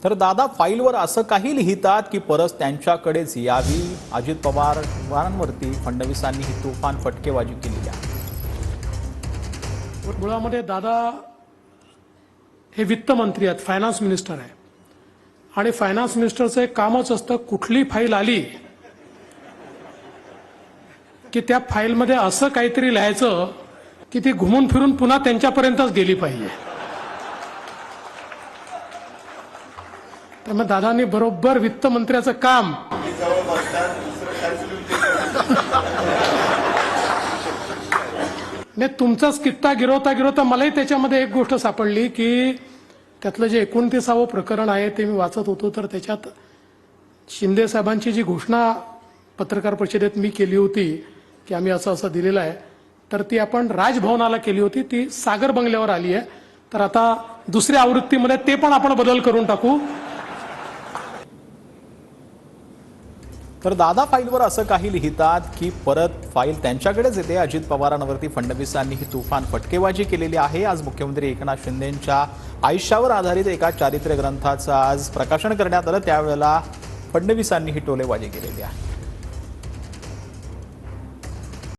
तर दादा फाईलवर असं काही लिहितात की परत त्यांच्याकडेच यावी. अजित पवारांवरती फडणवीसांनी ही तुफान फटकेबाजी केलेली आहे. मुळामध्ये दादा हे वित्त मंत्री आहेत, फायनान्स मिनिस्टर आहे आणि फायनान्स मिनिस्टरचं एक कामच असतं, कुठली फाईल आली की त्या फाईलमध्ये असं काहीतरी लिहायचं की ती घुमून फिरून पुन्हा त्यांच्यापर्यंतच गेली पाहिजे. त्यामुळे दादांनी बरोबर वित्त मंत्र्याचं काम नाही, तुमचाच कित्ता गिरवता गिरवता मलाही त्याच्यामध्ये एक गोष्ट सापडली की त्यातलं जे 29वे प्रकरण आहे ते मी वाचत होतो, तर त्याच्यात शिंदे साहेबांची जी घोषणा पत्रकार परिषदेत मी केली होती की आम्ही असं असं दिलेलं आहे, तर ती आपण राजभवनाला केली होती, ती सागर बंगल्यावर आली आहे. तर आता दुसऱ्या आवृत्तीमध्ये ते पण आपण बदल करून टाकू. तर दादा फाईलवर असं काही लिहितात की परत फाईल त्यांच्याकडेच येते. अजित पवारांवरती फडणवीसांनी ही तुफान फटकेबाजी केलेली आहे. आज मुख्यमंत्री एकनाथ शिंदेंच्या आयुष्यावर आधारित एका चारित्र्य ग्रंथाचं आज प्रकाशन करण्यात आलं. त्यावेळेला फडणवीसांनी ही टोलेबाजी केलेली आहे.